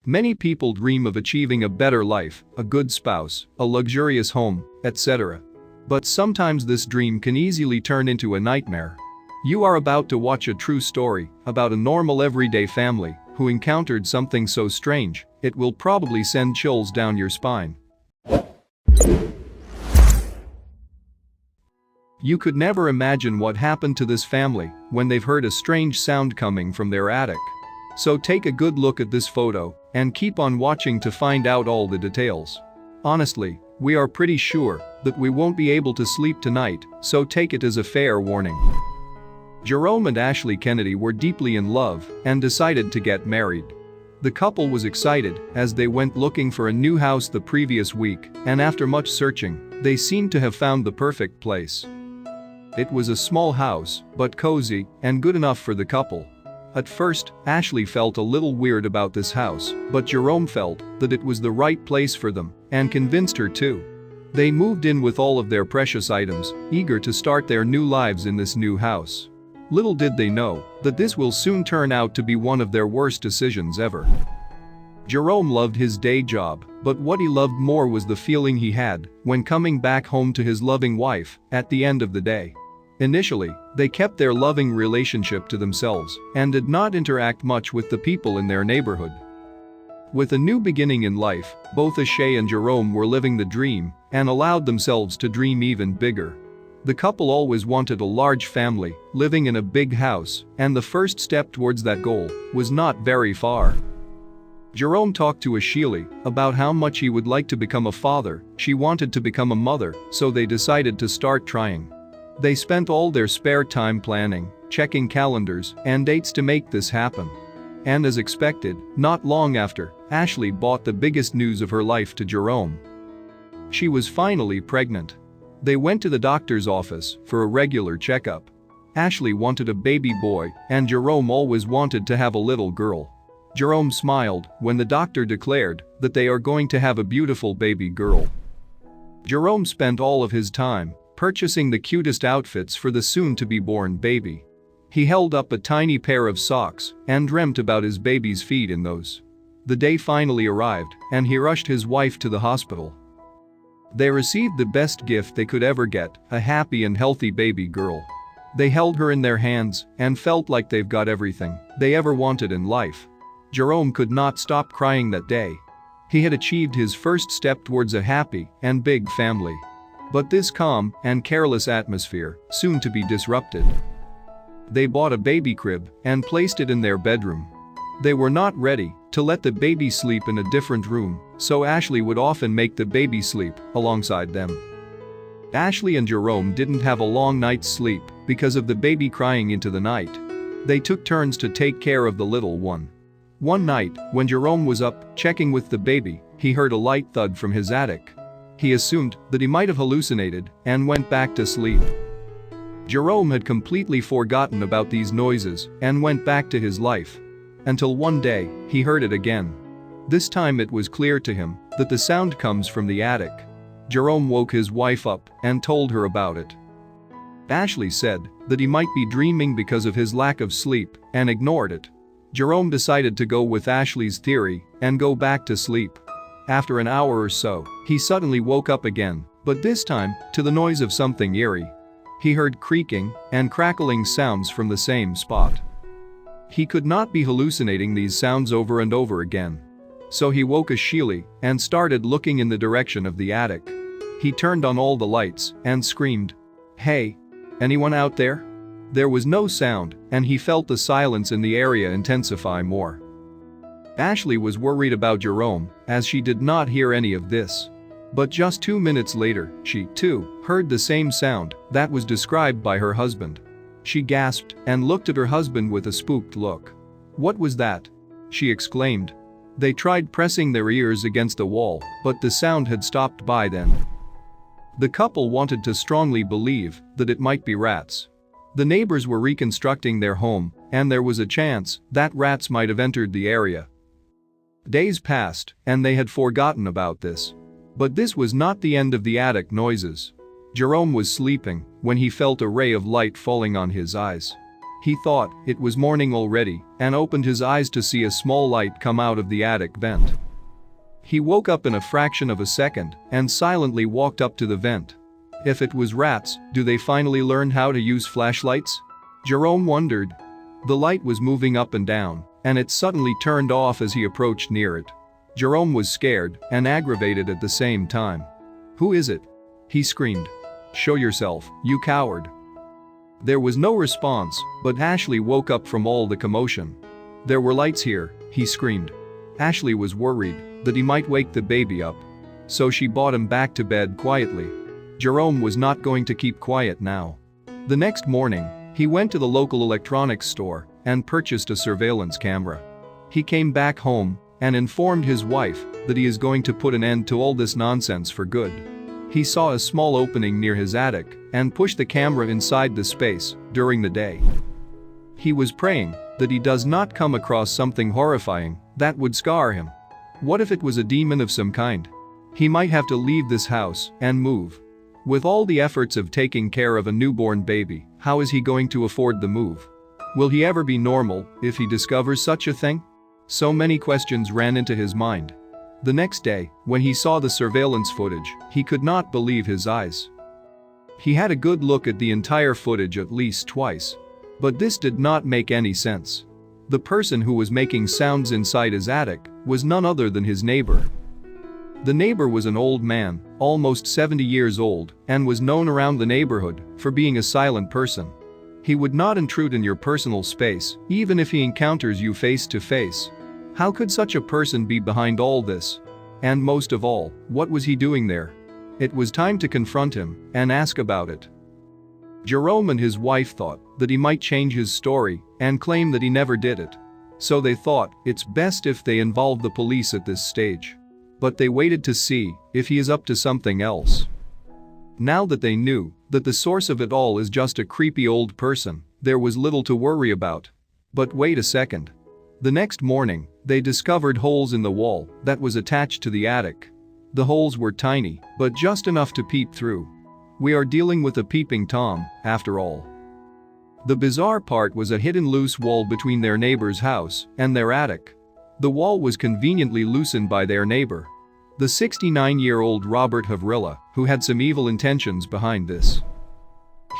Many people dream of achieving a better life, a good spouse, a luxurious home, etc. But sometimes this dream can easily turn into a nightmare. You are about to watch a true story about a normal everyday family who encountered something so strange, it will probably send chills down your spine. You could never imagine what happened to this family when they've heard a strange sound coming from their attic. So take a good look at this photo and keep on watching to find out all the details. Honestly, we are pretty sure that we won't be able to sleep tonight, so take it as a fair warning. Jerome and Ashley Kennedy were deeply in love and decided to get married. The couple was excited as they went looking for a new house the previous week, and after much searching, they seemed to have found the perfect place. It was a small house, but cozy and good enough for the couple. At first, Ashley felt a little weird about this house, but Jerome felt that it was the right place for them and convinced her to. They moved in with all of their precious items, eager to start their new lives in this new house. Little did they know that this will soon turn out to be one of their worst decisions ever. Jerome loved his day job, but what he loved more was the feeling he had when coming back home to his loving wife at the end of the day. Initially, they kept their loving relationship to themselves and did not interact much with the people in their neighborhood. With a new beginning in life, both Ashley and Jerome were living the dream and allowed themselves to dream even bigger. The couple always wanted a large family, living in a big house, and the first step towards that goal was not very far. Jerome talked to Ashley about how much he would like to become a father. She wanted to become a mother, so they decided to start trying. They spent all their spare time planning, checking calendars and dates to make this happen. And as expected, not long after, Ashley brought the biggest news of her life to Jerome. She was finally pregnant. They went to the doctor's office for a regular checkup. Ashley wanted a baby boy, and Jerome always wanted to have a little girl. Jerome smiled when the doctor declared that they are going to have a beautiful baby girl. Jerome spent all of his time purchasing the cutest outfits for the soon-to-be-born baby. He held up a tiny pair of socks and dreamt about his baby's feet in those. The day finally arrived, and he rushed his wife to the hospital. They received the best gift they could ever get, a happy and healthy baby girl. They held her in their hands and felt like they've got everything they ever wanted in life. Jerome could not stop crying that day. He had achieved his first step towards a happy and big family. But this calm and careless atmosphere soon to be disrupted. They bought a baby crib and placed it in their bedroom. They were not ready to let the baby sleep in a different room, so Ashley would often make the baby sleep alongside them. Ashley and Jerome didn't have a long night's sleep because of the baby crying into the night. They took turns to take care of the little one. One night, when Jerome was up checking with the baby, he heard a light thud from his attic. He assumed that he might have hallucinated and went back to sleep. Jerome had completely forgotten about these noises and went back to his life. Until one day, he heard it again. This time it was clear to him that the sound comes from the attic. Jerome woke his wife up and told her about it. Ashley said that he might be dreaming because of his lack of sleep and ignored it. Jerome decided to go with Ashley's theory and go back to sleep. After an hour or so, he suddenly woke up again, but this time to the noise of something eerie. He heard creaking and crackling sounds from the same spot. He could not be hallucinating these sounds over and over again. So he woke Ashley and started looking in the direction of the attic. He turned on all the lights and screamed, "Hey! Anyone out there?" There was no sound, and he felt the silence in the area intensify more. Ashley was worried about Jerome, as she did not hear any of this. But just 2 minutes later, she, too, heard the same sound that was described by her husband. She gasped and looked at her husband with a spooked look. "What was that?" she exclaimed. They tried pressing their ears against the wall, but the sound had stopped by then. The couple wanted to strongly believe that it might be rats. The neighbors were reconstructing their home, and there was a chance that rats might have entered the area. Days passed, and they had forgotten about this. But this was not the end of the attic noises. Jerome was sleeping when he felt a ray of light falling on his eyes. He thought it was morning already and opened his eyes to see a small light come out of the attic vent. He woke up in a fraction of a second and silently walked up to the vent. If it was rats, do they finally learn how to use flashlights? Jerome wondered. The light was moving up and down, and it suddenly turned off as he approached near it. Jerome was scared and aggravated at the same time. "Who is it?" he screamed. "Show yourself, you coward." There was no response, but Ashley woke up from all the commotion. "There were lights here," he screamed. Ashley was worried that he might wake the baby up. So she brought him back to bed quietly. Jerome was not going to keep quiet now. The next morning, he went to the local electronics store and purchased a surveillance camera. He came back home and informed his wife that he is going to put an end to all this nonsense for good. He saw a small opening near his attic and pushed the camera inside the space during the day. He was praying that he does not come across something horrifying that would scar him. What if it was a demon of some kind? He might have to leave this house and move. With all the efforts of taking care of a newborn baby, how is he going to afford the move? Will he ever be normal if he discovers such a thing? So many questions ran into his mind. The next day, when he saw the surveillance footage, he could not believe his eyes. He had a good look at the entire footage at least twice. But this did not make any sense. The person who was making sounds inside his attic was none other than his neighbor. The neighbor was an old man, almost 70 years old, and was known around the neighborhood for being a silent person. He would not intrude in your personal space, even if he encounters you face to face. How could such a person be behind all this? And most of all, what was he doing there? It was time to confront him and ask about it. Jerome and his wife thought that he might change his story and claim that he never did it. So they thought it's best if they involve the police at this stage. But they waited to see if he is up to something else. Now that they knew that the source of it all is just a creepy old person, there was little to worry about. But wait a second. The next morning, they discovered holes in the wall that was attached to the attic. The holes were tiny, but just enough to peep through. We are dealing with a peeping Tom, after all. The bizarre part was a hidden loose wall between their neighbor's house and their attic. The wall was conveniently loosened by their neighbor, the 69-year-old Robert Havrilla, who had some evil intentions behind this.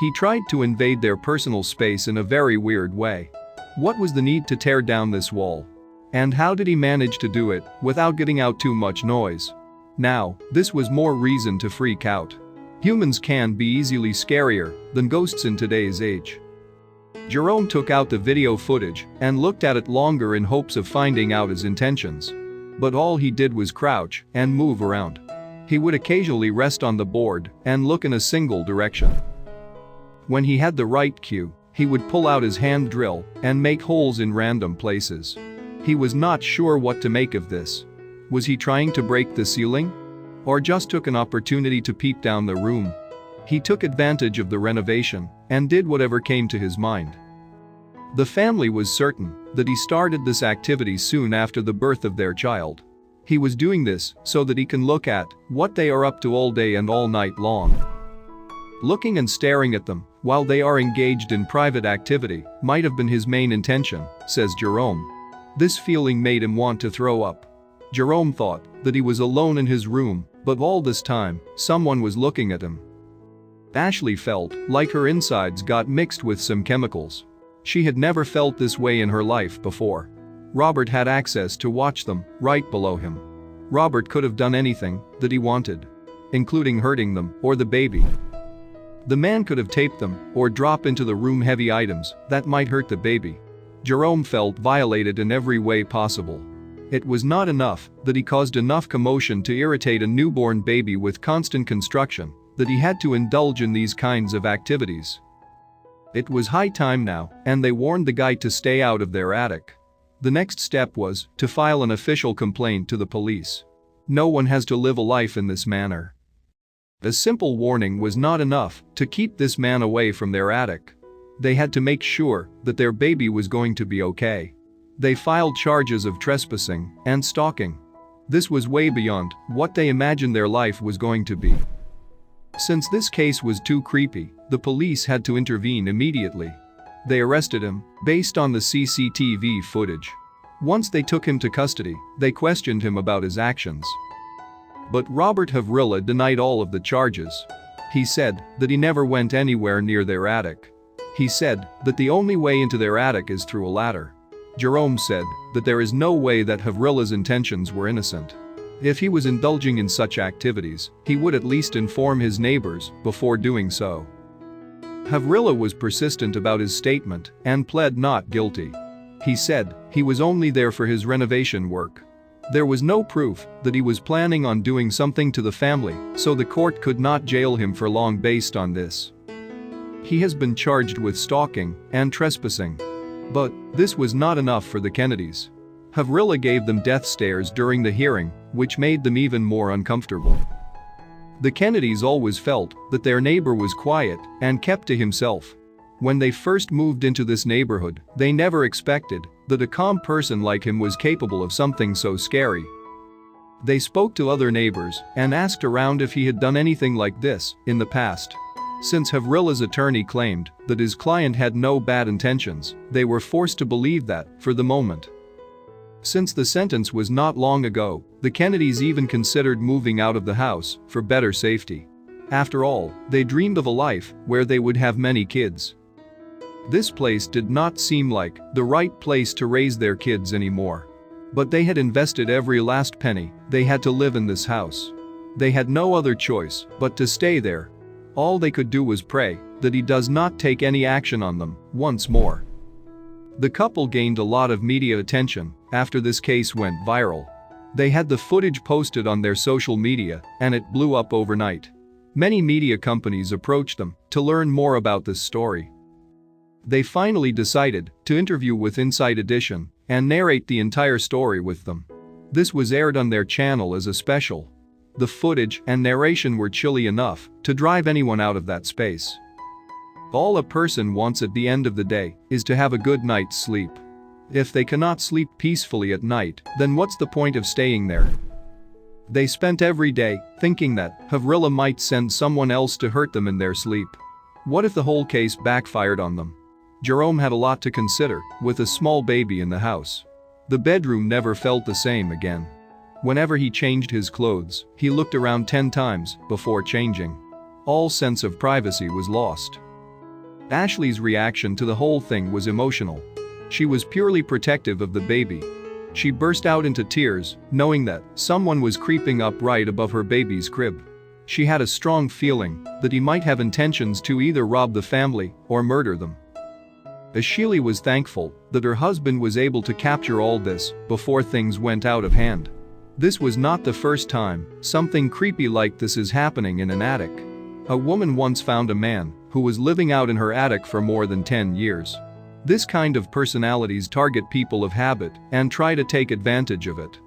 He tried to invade their personal space in a very weird way. What was the need to tear down this wall? And how did he manage to do it without getting out too much noise? Now, this was more reason to freak out. Humans can be easily scarier than ghosts in today's age. Jerome took out the video footage and looked at it longer in hopes of finding out his intentions. But all he did was crouch and move around. He would occasionally rest on the board and look in a single direction. When he had the right cue, he would pull out his hand drill and make holes in random places. He was not sure what to make of this. Was he trying to break the ceiling? Or just took an opportunity to peep down the room? He took advantage of the renovation and did whatever came to his mind. The family was certain that he started this activity soon after the birth of their child. He was doing this so that he can look at what they are up to all day and all night long. Looking and staring at them while they are engaged in private activity might have been his main intention, says Jerome. This feeling made him want to throw up. Jerome thought that he was alone in his room, but all this time, someone was looking at him. Ashley felt like her insides got mixed with some chemicals. She had never felt this way in her life before. Robert had access to watch them right below him. Robert could have done anything that he wanted, including hurting them or the baby. The man could have taped them or drop into the room heavy items that might hurt the baby. Jerome felt violated in every way possible. It was not enough that he caused enough commotion to irritate a newborn baby with constant construction, that he had to indulge in these kinds of activities. It was high time now, and they warned the guy to stay out of their attic. The next step was to file an official complaint to the police. No one has to live a life in this manner. A simple warning was not enough to keep this man away from their attic. They had to make sure that their baby was going to be okay. They filed charges of trespassing and stalking. This was way beyond what they imagined their life was going to be. Since this case was too creepy, the police had to intervene immediately. They arrested him, based on the CCTV footage. Once they took him to custody, they questioned him about his actions. But Robert Havrilla denied all of the charges. He said that he never went anywhere near their attic. He said that the only way into their attic is through a ladder. Jerome said that there is no way that Havrilla's intentions were innocent. If he was indulging in such activities, he would at least inform his neighbors before doing so. Havrilla was persistent about his statement and pled not guilty. He said he was only there for his renovation work. There was no proof that he was planning on doing something to the family, so the court could not jail him for long based on this. He has been charged with stalking and trespassing. But this was not enough for the Kennedys. Havrilla gave them death stares during the hearing, which made them even more uncomfortable. The Kennedys always felt that their neighbor was quiet and kept to himself. When they first moved into this neighborhood, they never expected that a calm person like him was capable of something so scary. They spoke to other neighbors and asked around if he had done anything like this in the past. Since Havrilla's attorney claimed that his client had no bad intentions, they were forced to believe that for the moment. Since the sentence was not long ago, the Kennedys even considered moving out of the house for better safety. After all, they dreamed of a life where they would have many kids. This place did not seem like the right place to raise their kids anymore. But they had invested every last penny they had to live in this house. They had no other choice but to stay there. All they could do was pray that he does not take any action on them once more. The couple gained a lot of media attention after this case went viral. They had the footage posted on their social media and it blew up overnight. Many media companies approached them to learn more about this story. They finally decided to interview with Inside Edition and narrate the entire story with them. This was aired on their channel as a special. The footage and narration were chilly enough to drive anyone out of that space. All a person wants at the end of the day is to have a good night's sleep. If they cannot sleep peacefully at night, then what's the point of staying there? They spent every day thinking that Havrilla might send someone else to hurt them in their sleep. What if the whole case backfired on them? Jerome had a lot to consider with a small baby in the house. The bedroom never felt the same again. Whenever he changed his clothes, he looked around 10 times before changing. All sense of privacy was lost. Ashley's reaction to the whole thing was emotional. She was purely protective of the baby. She burst out into tears, knowing that someone was creeping up right above her baby's crib. She had a strong feeling that he might have intentions to either rob the family or murder them. Ashley was thankful that her husband was able to capture all this before things went out of hand. This was not the first time something creepy like this is happening in an attic. A woman once found a man who was living out in her attic for more than 10 years. This kind of personalities target people of habit and try to take advantage of it.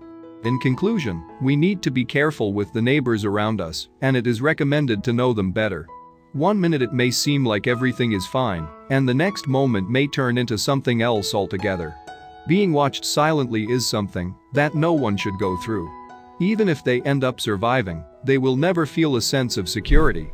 In conclusion, we need to be careful with the neighbors around us, and it is recommended to know them better. One minute it may seem like everything is fine, and the next moment may turn into something else altogether. Being watched silently is something that no one should go through. Even if they end up surviving, they will never feel a sense of security.